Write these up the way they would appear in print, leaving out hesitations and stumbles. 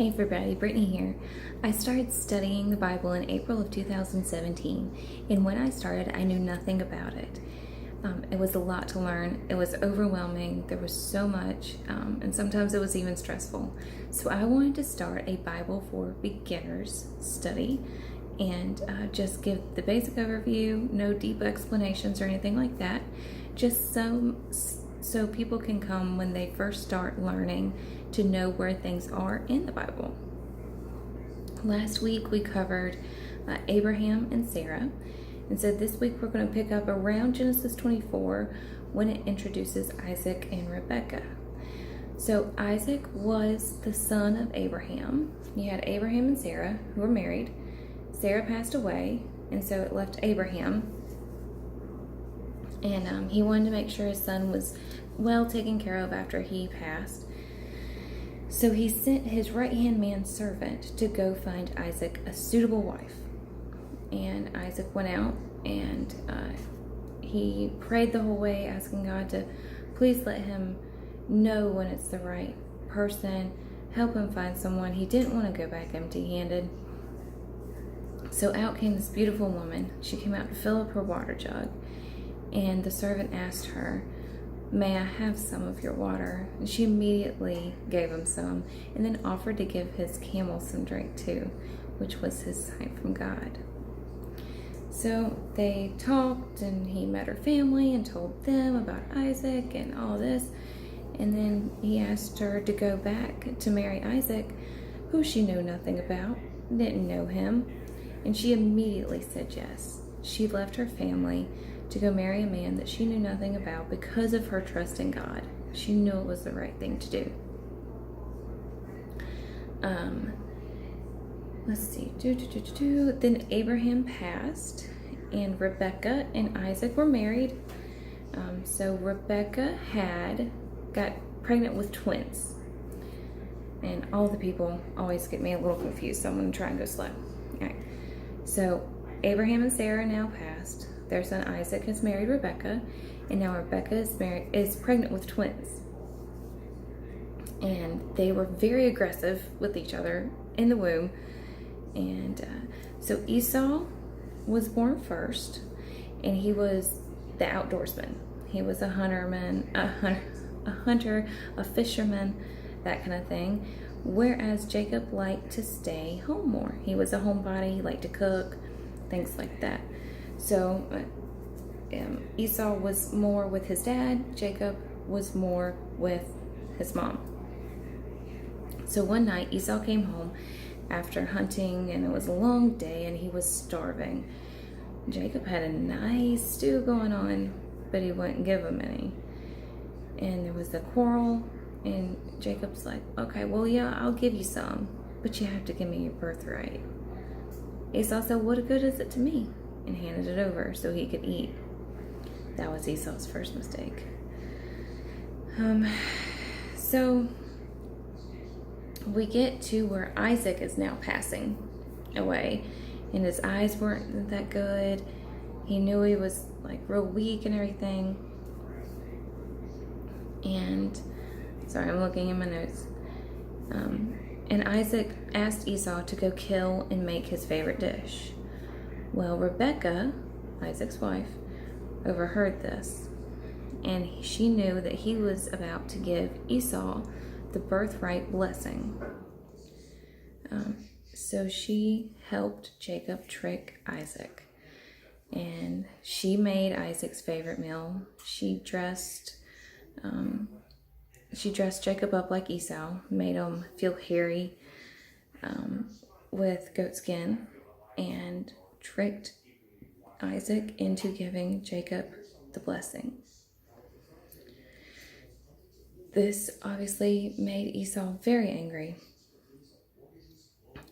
Hey everybody, Brittany here. I started studying the Bible in April of 2017, and when I started, I knew nothing about it. It was a lot to learn. It was overwhelming. There was so much, and sometimes it was even stressful. So I wanted to start a Bible for beginners study and just give the basic overview, no deep explanations or anything like that, just so people can come when they first start learning to know where things are in the Bible. Last week we covered Abraham and Sarah, and so this week we're going to pick up around Genesis 24 when it introduces Isaac and Rebekah. So Isaac was the son of Abraham. You had Abraham and Sarah who were married. Sarah passed away, and so it left Abraham, and he wanted to make sure his son was well taken care of after he passed. So he sent his right-hand man servant to go find Isaac a suitable wife. And Isaac went out and he prayed the whole way, asking God to please let him know when it's the right person, help him find someone. He didn't want to go back empty-handed. So out came this beautiful woman. She came out to fill up her water jug, and the servant asked her, "May I have some of your water?" And she immediately gave him some, and then offered to give his camel some drink too, which was his sign from God. So they talked, and he met her family and told them about Isaac and all this. And then he asked her to go back to marry Isaac, who she knew nothing about, didn't know him. And she immediately said yes. She left her family to go marry a man that she knew nothing about because of her trust in God. She knew it was the right thing to do. Let's see. Then Abraham passed, and Rebekah and Isaac were married. So Rebekah got pregnant with twins. And all the people always get me a little confused, so I'm going to try and go slow. All right. So Abraham and Sarah now passed. Their son Isaac has married Rebekah, and now Rebekah is pregnant with twins. And they were very aggressive with each other in the womb. And so Esau was born first, and he was the outdoorsman. He was a hunter, a fisherman, that kind of thing. Whereas Jacob liked to stay home more. He was a homebody. He liked to cook, things like that. So Esau was more with his dad. Jacob was more with his mom. So one night Esau came home after hunting, and it was a long day, and he was starving. Jacob had a nice stew going on, but he wouldn't give him any. And there was a quarrel, and Jacob's like, "Okay, well, yeah, I'll give you some, but you have to give me your birthright." Esau said, "What good is it to me?" and handed it over so he could eat. That was Esau's first mistake. So we get to where Isaac is now passing away, and his eyes weren't that good. He knew he was like real weak and everything. And sorry, I'm looking in my notes. And Isaac asked Esau to go kill and make his favorite dish. Well, Rebekah, Isaac's wife, overheard this, and she knew that he was about to give Esau the birthright blessing. So she helped Jacob trick Isaac, and she made Isaac's favorite meal. She dressed Jacob up like Esau, made him feel hairy with goat skin, and tricked Isaac into giving Jacob the blessing. This obviously made Esau very angry,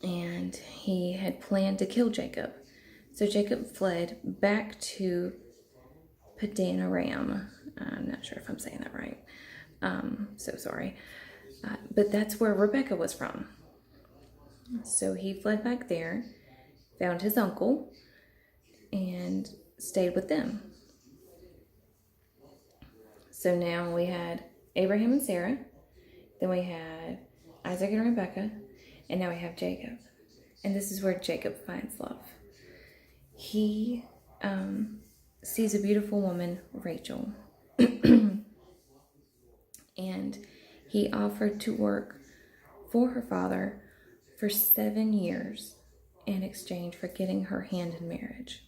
and he had planned to kill Jacob. So Jacob fled back to Padan Aram. I'm not sure if I'm saying that right. So sorry. But that's where Rebekah was from. So he fled back there, found his uncle, and stayed with them. So now we had Abraham and Sarah, then we had Isaac and Rebekah, And now we have Jacob. And this is where Jacob finds love. He sees a beautiful woman, Rachel. And he offered to work for her father for 7 years in exchange for getting her hand in marriage.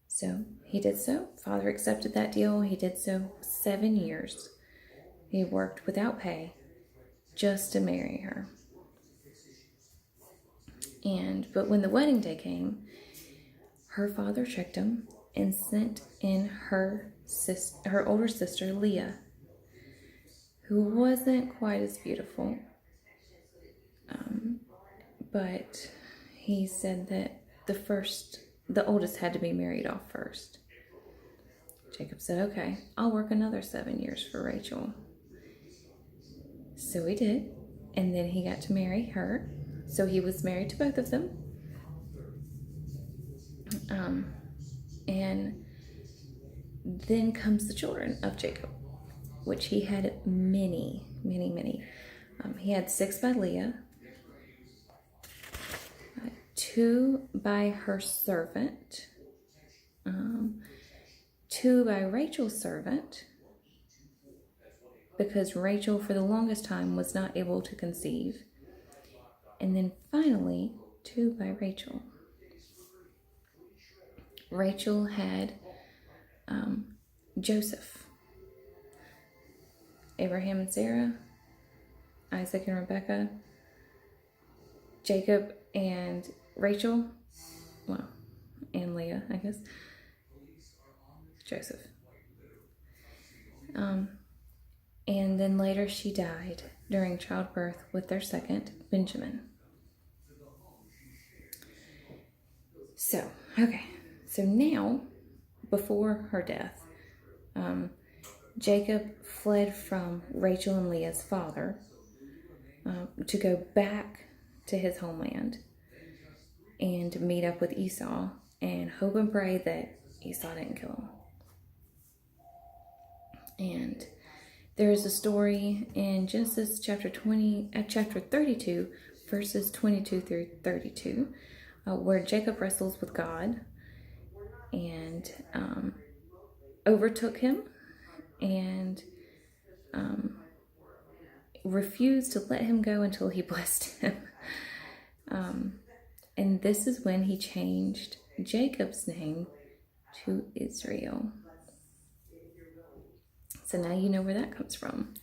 So he did so. Father accepted that deal. He did so 7 years. He worked without pay just to marry her. But when the wedding day came, her father tricked him and sent in her older sister, Leah, who wasn't quite as beautiful. But he said that the oldest had to be married off first. Jacob said, okay, I'll work another 7 years for Rachel. So he did. And then he got to marry her. So he was married to both of them. And then comes the children of Jacob, which he had many, many, many. He had 6 by Leah, 2 by her servant, 2 by Rachel's servant, because Rachel for the longest time was not able to conceive. And then finally, 2 by Rachel. Rachel had Joseph, Abraham and Sarah, Isaac and Rebekah, Jacob and Rachel, and Leah, I guess, Joseph. And then later she died during childbirth with their second, Benjamin. So now, before her death, Jacob fled from Rachel and Leah's father to go back to his homeland and meet up with Esau and hope and pray that Esau didn't kill him. And there is a story in Genesis chapter 32, verses 22 through 32, where Jacob wrestles with God and overtook him and refused to let him go until he blessed him. And this is when he changed Jacob's name to Israel. So now you know where that comes from.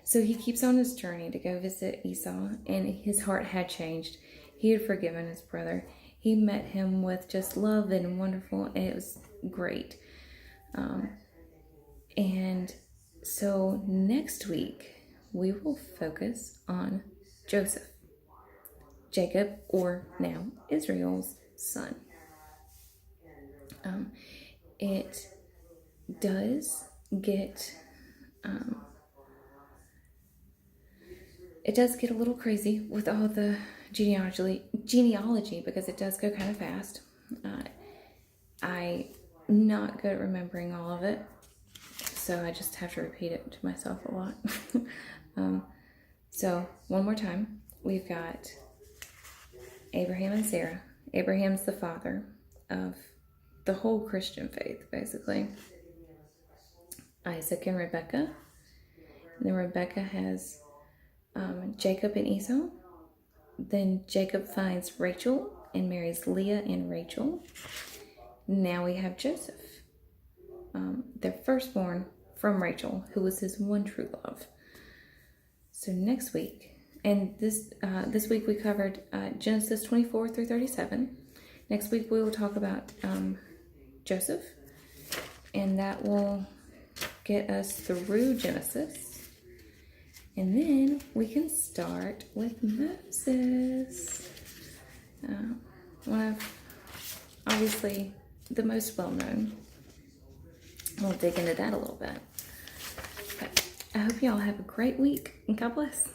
So he keeps on his journey to go visit Esau, and his heart had changed. He had forgiven his brother. He met him with just love and wonderful, and it was great. And so next week, we will focus on Joseph, Jacob, or now Israel's son. It does get a little crazy with all the genealogy because it does go kind of fast. I'm not good at remembering all of it, so I just have to repeat it to myself a lot. So one more time, we've got Abraham and Sarah. Abraham's the father of the whole Christian faith, basically. Isaac and Rebekah. And then Rebekah has Jacob and Esau. Then Jacob finds Rachel and marries Leah and Rachel. Now we have Joseph, their firstborn from Rachel, who was his one true love. So next week, and this week we covered Genesis 24 through 37. Next week we will talk about Joseph, and that will get us through Genesis. And then we can start with Moses. One of, obviously, the most well-known. We'll dig into that a little bit. But I hope y'all have a great week, and God bless.